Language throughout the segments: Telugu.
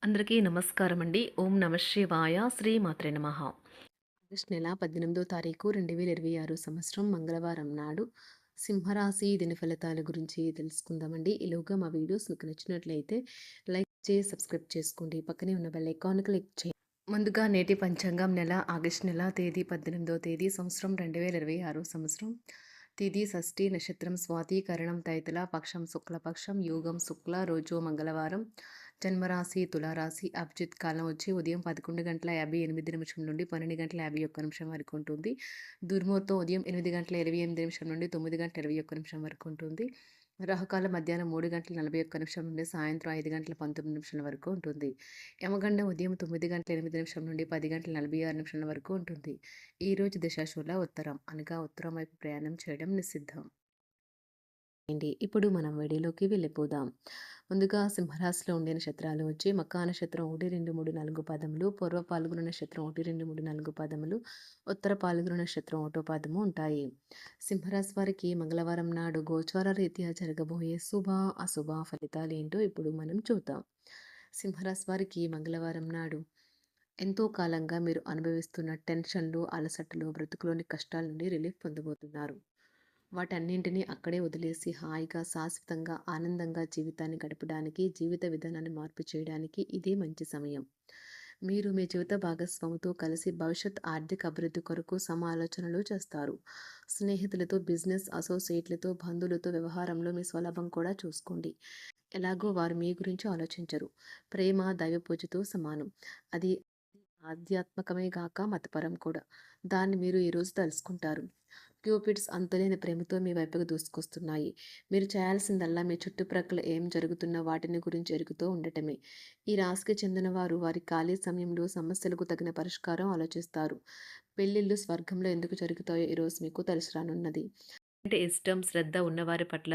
అందరికీ నమస్కారం అండి. ఓం నమ శివాయ. శ్రీమాత్రే నమః. ఆగస్టు నెల 18వ తారీఖు 2026 సంవత్సరం మంగళవారం నాడు సింహరాశి దిన ఫలితాల గురించి తెలుసుకుందామండి. ఈలోగా మా వీడియోస్ మీకు నచ్చినట్లయితే లైక్ చేసి సబ్స్క్రైబ్ చేసుకోండి. పక్కనే ఉన్న బెల్ ఐకాన్ క్లిక్ చేయండి. ముందుగా నేటి పంచాంగం నెల ఆగస్టు నెల తేదీ 18వ తేదీ సంవత్సరం 2026 సంవత్సరం తిథి షష్ఠి నక్షత్రం స్వాతి కరణం తైతుల పక్షం శుక్లపక్షం యోగం శుక్ల రోజు మంగళవారం జన్మరాశి తులారాశి అభిజిత్ కాలం వచ్చి ఉదయం 11:58 నుండి 12:51 వరకు ఉంటుంది. దుర్ముహూర్తం ఉదయం 8:28 నుండి 9:21 వరకు ఉంటుంది. రాహుకాలం మధ్యాహ్నం 3:41 నుండి సాయంత్రం 5:19 వరకు ఉంటుంది. యమగండం ఉదయం 9:08 నుండి 10:46 వరకు ఉంటుంది. ఈరోజు దిశాశూల ఉత్తరం అనగా ఉత్తరం వైపు ప్రయాణం చేయడం నిషిద్ధం. ఇప్పుడు మనం వీడియోలోకి వెళ్ళిపోదాం. ముందుగా సింహరాశిలో ఉండే నక్షత్రాలు వచ్చి మకా నక్షత్రం 1, 2, 3, 4 పదములు, పూర్వ పాల్గొన నక్షత్రం 1, 2, 3, 4 పదములు, ఉత్తర పాల్గొన నక్షత్రం 1 పదము ఉంటాయి. సింహరాశి వారికి మంగళవారం నాడు గోచార రీత్యా జరగబోయే శుభ అశుభ ఫలితాలు ఏంటో ఇప్పుడు మనం చూద్దాం. సింహరాశి వారికి మంగళవారం నాడు ఎంతో కాలంగా మీరు అనుభవిస్తున్న టెన్షన్లు, అలసటలు, బ్రతుకులోని కష్టాల నుండి రిలీఫ్ పొందబోతున్నారు. వాటన్నింటినీ అక్కడే వదిలేసి హాయిగా, శాశ్వతంగా, ఆనందంగా జీవితాన్ని గడపడానికి, జీవిత విధానాన్ని మార్పు చేయడానికి ఇదే మంచి సమయం. మీరు మీ జీవిత భాగస్వామితో కలిసి భవిష్యత్ ఆర్థిక అభివృద్ధి కొరకు సమాలోచనలు చేస్తారు. స్నేహితులతో, బిజినెస్ అసోసియేట్లతో, బంధువులతో వ్యవహారంలో మీ స్వలాభం కూడా చూసుకోండి. ఎలాగో వారు మీ గురించి ఆలోచించరు. ప్రేమ దైవ పూజతో సమానం. అది ఆధ్యాత్మికమే గాక మతపరం కూడా. దాన్ని మీరు ఈరోజు తెలుసుకుంటారు. క్యూపిడ్స్ అంతులేని ప్రేమతో మీ వైపుకు దూసుకొస్తున్నాయి. మీరు చేయాల్సిందల్లా మీ చుట్టుప్రక్కల ఏం జరుగుతున్న వాటిని గురించి ఎరుగుతూ ఉండటమే. ఈ రాశికి చెందిన వారు వారి ఖాళీ సమయంలో సమస్యలకు తగిన పరిష్కారం ఆలోచిస్తారు. పెళ్ళిళ్ళు స్వర్గంలో ఎందుకు జరుగుతాయో ఈరోజు మీకు తెలిసి రానున్నది. అంటే ఇష్టం, శ్రద్ధ ఉన్నవారి పట్ల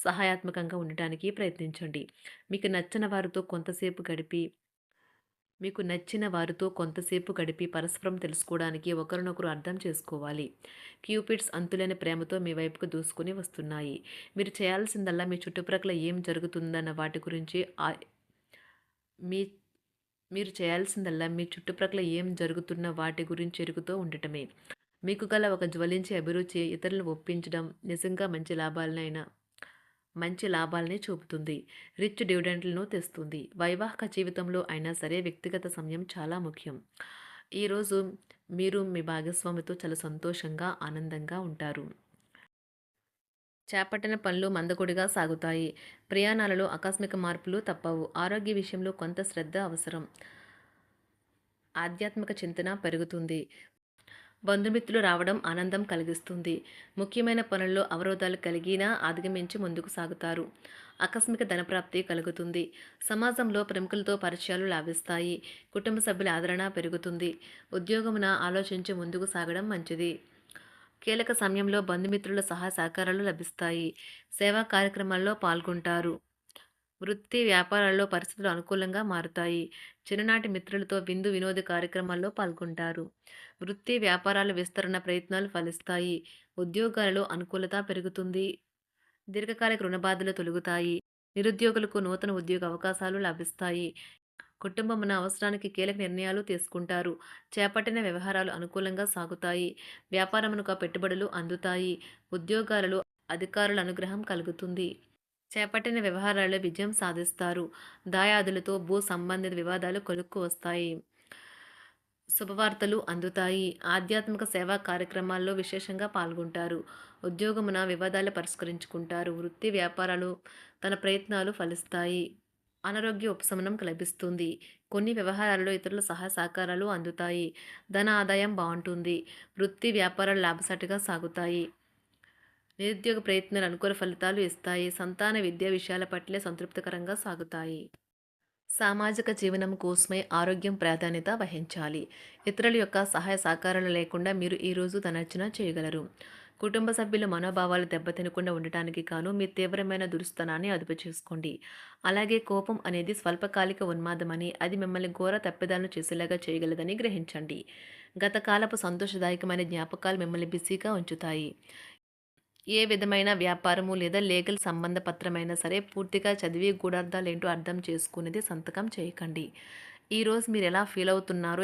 సహాయాత్మకంగా ఉండటానికి ప్రయత్నించండి. మీకు నచ్చిన వారితో కొంతసేపు గడిపి మీకు నచ్చిన వారితో కొంతసేపు గడిపి పరస్పరం తెలుసుకోవడానికి ఒకరినొకరు అర్థం చేసుకోవాలి. క్యూపిడ్స్ అంతులేని ప్రేమతో మీ వైపుకు దూసుకుని వస్తున్నాయి. మీరు చేయాల్సిందల్లా మీ చుట్టుప్రక్కల ఏం జరుగుతుందన్న వాటి గురించి మీ మీరు చేయాల్సిందల్లా మీ చుట్టుప్రక్కల ఏం జరుగుతున్న వాటి గురించి ఎరుగుతూ ఉండటమే. మీకు గల ఒక జ్వలించే అభిరుచి ఇతరులను ఒప్పించడం నిజంగా మంచి లాభాలనే చూపుతుంది. రిచ్ డివిడెండ్లను తెస్తుంది. వైవాహిక జీవితంలో అయినా సరే వ్యక్తిగత సమయం చాలా ముఖ్యం. ఈరోజు మీరు మీ భాగస్వామితో చాలా సంతోషంగా, ఆనందంగా ఉంటారు. చేపట్టిన పనులు మందకొడిగా సాగుతాయి. ప్రయాణాలలో ఆకస్మిక మార్పులు తప్పవు. ఆరోగ్య విషయంలో కొంత శ్రద్ధ అవసరం. ఆధ్యాత్మిక చింతన పెరుగుతుంది. బంధుమిత్రులు రావడం ఆనందం కలిగిస్తుంది. ముఖ్యమైన పనుల్లో అవరోధాలు కలిగినా అధిగమించి ముందుకు సాగుతారు. ఆకస్మిక ధనప్రాప్తి కలుగుతుంది. సమాజంలో ప్రముఖులతో పరిచయాలు లాభిస్తాయి. కుటుంబ సభ్యుల ఆదరణ పెరుగుతుంది. ఉద్యోగమున ఆలోచించి ముందుకు సాగడం మంచిది. కీలక సమయంలో బంధుమిత్రుల సహాయ సహకారాలు లభిస్తాయి. సేవా కార్యక్రమాల్లో పాల్గొంటారు. వృత్తి వ్యాపారాల్లో పరిస్థితులు అనుకూలంగా మారుతాయి. చిన్ననాటి మిత్రులతో విందు వినోద కార్యక్రమాల్లో పాల్గొంటారు. వృత్తి వ్యాపారాల విస్తరణ ప్రయత్నాలు ఫలిస్తాయి. ఉద్యోగాలలో అనుకూలత పెరుగుతుంది. దీర్ఘకాలిక రుణ బాధలు తొలగుతాయి. నిరుద్యోగులకు నూతన ఉద్యోగ అవకాశాలు లభిస్తాయి. కుటుంబమున అవసరానికి కీలక నిర్ణయాలు తీసుకుంటారు. చేపట్టిన వ్యవహారాలు అనుకూలంగా సాగుతాయి. వ్యాపారమునకు పెట్టుబడులు అందుతాయి. ఉద్యోగాలలో అధికారుల అనుగ్రహం కలుగుతుంది. చేపట్టిన వ్యవహారాల్లో విజయం సాధిస్తారు. దాయాదులతో భూ సంబంధిత వివాదాలు కొలుక్కు వస్తాయి. శుభవార్తలు అందుతాయి. ఆధ్యాత్మిక సేవా కార్యక్రమాల్లో విశేషంగా పాల్గొంటారు. ఉద్యోగమున వివాదాలు పరిష్కరించుకుంటారు. వృత్తి వ్యాపారాలు తన ప్రయత్నాలు ఫలిస్తాయి. అనారోగ్య ఉపశమనం లభిస్తుంది. కొన్ని వ్యవహారాల్లో ఇతరుల సహాయ సహకారాలు అందుతాయి. ధన ఆదాయం బాగుంటుంది. వృత్తి వ్యాపారాలు లాభసాటిగా సాగుతాయి. నిరుద్యోగ ప్రయత్నాలు అనుకూల ఫలితాలు ఇస్తాయి. సంతాన విద్యా విషయాల పట్లే సంతృప్తికరంగా సాగుతాయి. సామాజిక జీవనం కోసమై ఆరోగ్యం ప్రాధాన్యత వహించాలి. ఇతరుల యొక్క సహాయ సహకారాలు లేకుండా మీరు ఈరోజు ధనార్జన చేయగలరు. కుటుంబ సభ్యుల మనోభావాలు దెబ్బతినకుండా ఉండటానికి గాను మీ తీవ్రమైన దురుస్తనాన్ని అదుపు చేసుకోండి. అలాగే కోపం అనేది స్వల్పకాలిక ఉన్మాదమని, అది మిమ్మల్ని ఘోర తప్పిదాలను చేసేలాగా చేయగలదని గ్రహించండి. గతకాలపు సంతోషదాయకమైన జ్ఞాపకాలు మిమ్మల్ని బిజీగా ఉంచుతాయి. ఏ విధమైన వ్యాపారము లేదా లీగల్ సంబంధ పత్రమైనా సరే పూర్తిగా చదివి గూఢార్థాలేంటో అర్థం చేసుకునేది సంతకం చేయకండి. ఈరోజు మీరెలా ఫీల్ అవుతున్నారో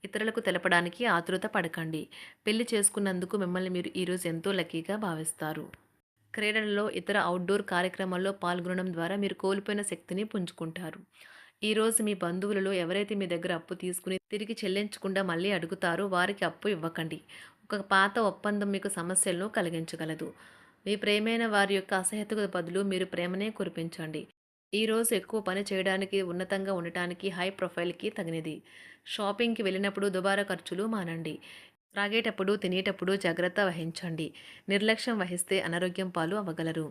ఇతరులకు తెలపడానికి ఆతురత పడకండి. పెళ్లి చేసుకున్నందుకు మిమ్మల్ని మీరు ఈరోజు ఎంతో లక్కీగా భావిస్తారు. క్రీడలలో ఇతర అవుట్‌డోర్ కార్యక్రమాల్లో పాల్గొనడం ద్వారా మీరు కోల్పోయిన శక్తిని పుంజుకుంటారు. ఈరోజు మీ బంధువులలో ఎవరైతే మీ దగ్గర అప్పు తీసుకుని తిరిగి చెల్లించకుండా మళ్ళీ అడుగుతారో వారికి అప్పు ఇవ్వకండి. ఒక పాత ఒప్పందం మీకు సమస్యలను కలిగించగలదు. మీ ప్రియమైన వారి యొక్క అసహ్యతకు బదులు మీరు ప్రేమనే కురిపించండి. ఈరోజు ఎక్కువ పని చేయడానికి, ఉన్నతంగా ఉండటానికి, హై ప్రొఫైల్‌కి తగినది. షాపింగ్‌కి వెళ్ళినప్పుడు దుబారా ఖర్చులు మానండి. త్రాగేటప్పుడు, తినేటప్పుడు జాగ్రత్త వహించండి. నిర్లక్ష్యం వహిస్తే అనారోగ్యం పాలు అవ్వగలరు.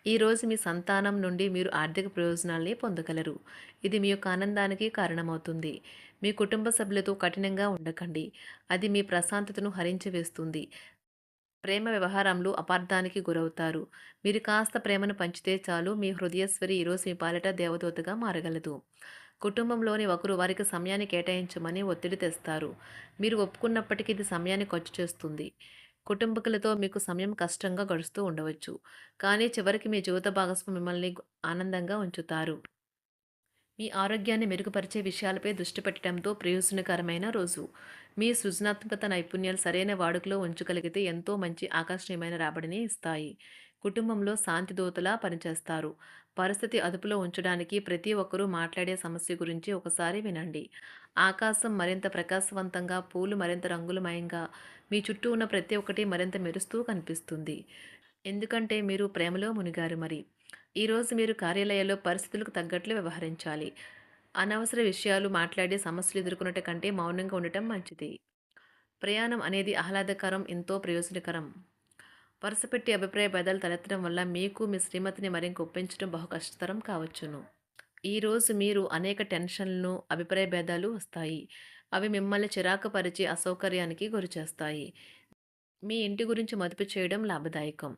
ఈరోజు మీ సంతానం నుండి మీరు ఆర్థిక ప్రయోజనాల్ని పొందగలరు. ఇది మీ యొక్క ఆనందానికి కారణమవుతుంది. మీ కుటుంబ సభ్యులతో కఠినంగా ఉండకండి. అది మీ ప్రశాంతతను హరించి వేస్తుంది. ప్రేమ వ్యవహారంలో అపార్థానికి గురవుతారు. మీరు కాస్త ప్రేమను పంచితే చాలు మీ హృదయేశ్వరి ఈరోజు మీ పాలిట దేవదూతగా మారగలదు. కుటుంబంలోని ఒకరు వారికి సమయాన్ని కేటాయించమని ఒత్తిడి తెస్తారు. మీరు ఒప్పుకున్నప్పటికీ ఇది సమయాన్ని ఖర్చు చేస్తుంది. కుటుంబకులతో మీకు సమయం కష్టంగా గడుస్తూ ఉండవచ్చు. కానీ చివరికి మీ జీవిత భాగస్వామి మిమ్మల్ని ఆనందంగా ఉంచుతారు. మీ ఆరోగ్యాన్ని మెరుగుపరిచే విషయాలపై దృష్టి పెట్టడంతో ప్రయోజనకరమైన రోజు. మీ సృజనాత్మకత నైపుణ్యాలు సరైన వాడుకలో ఉంచగలిగితే ఎంతో మంచి ఆకర్షణీయమైన రాబడిని ఇస్తాయి. కుటుంబంలో శాంతి దూతలా పనిచేస్తారు. పరిస్థితి అదుపులో ఉంచడానికి ప్రతి ఒక్కరూ మాట్లాడే సమస్య గురించి ఒకసారి వినండి. ఆకాశం మరింత ప్రకాశవంతంగా, పూలు మరింత రంగులమయంగా, మీ చుట్టూ ఉన్న ప్రతి ఒక్కటి మరింత మెరుస్తూ కనిపిస్తుంది. ఎందుకంటే మీరు ప్రేమలో మునిగారు మరి. ఈరోజు మీరు కార్యాలయాల్లో పరిస్థితులకు తగ్గట్లు వ్యవహరించాలి. అనవసర విషయాలు మాట్లాడి సమస్యలు ఎదుర్కొనట కంటే మౌనంగా ఉండటం మంచిది. ప్రయాణం అనేది ఆహ్లాదకరం, ఎంతో ప్రయోజనకరం. వరుసపెట్టి అభిప్రాయ భేదాలు తలెత్తడం వల్ల మీకు మీ శ్రీమతిని మరింక ఒప్పించడం బహు కష్టతరం కావచ్చును. ఈరోజు మీరు అనేక టెన్షన్లను, అభిప్రాయ భేదాలు వస్తాయి. అవి మిమ్మల్ని చిరాకు పరిచి అసౌకర్యానికి గురిచేస్తాయి. మీ ఇంటి గురించి మదుపు చేయడం లాభదాయకం.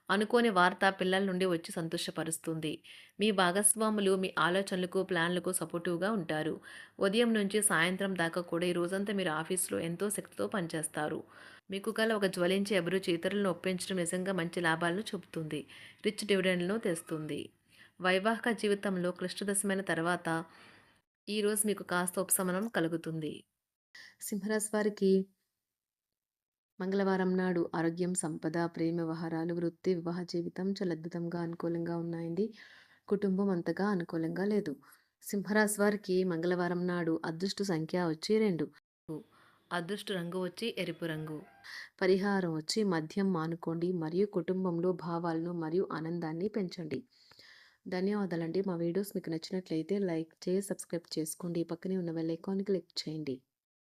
అనుకోని వార్త పిల్లల నుండి వచ్చి సంతోషపరుస్తుంది. మీ భాగస్వాములు మీ ఆలోచనలకు, ప్లాన్లకు సపోర్టివ్‌గా ఉంటారు. ఉదయం నుంచి సాయంత్రం దాకా కూడా ఈ రోజంతా మీరు ఆఫీస్‌లో ఎంతో శక్తితో పనిచేస్తారు. మీకు గల ఒక జ్వలించే అభిరుచి ఇతరులను ఒప్పించడం నిజంగా మంచి లాభాలను చూపుతుంది. రిచ్ డివిడెండ్‌లను తెస్తుంది. వైవాహిక జీవితంలో క్లిష్టదశమైన తర్వాత ఈరోజు మీకు కాస్త ఉపశమనం కలుగుతుంది. సింహరాశి వారికి మంగళవారం నాడు ఆరోగ్యం, సంపద, ప్రేమ వ్యవహారాలు, వృత్తి, వివాహ జీవితం చాలా అద్భుతంగా అనుకూలంగా ఉన్నాయండి. కుటుంబం అంతగా అనుకూలంగా లేదు. సింహరాశి వారికి మంగళవారం నాడు అదృష్ట సంఖ్య వచ్చి 2. అదృష్ట రంగు వచ్చి ఎరుపు రంగు. పరిహారం వచ్చి మద్యం మానుకోండి మరియు కుటుంబంలో భావాలను మరియు ఆనందాన్ని పెంచండి. ధన్యవాదాలండి. మా వీడియోస్ మీకు నచ్చినట్లయితే లైక్ చేసి సబ్స్క్రైబ్ చేసుకోండి. పక్కనే ఉన్న బెల్ ఐకాన్ క్లిక్ చేయండి.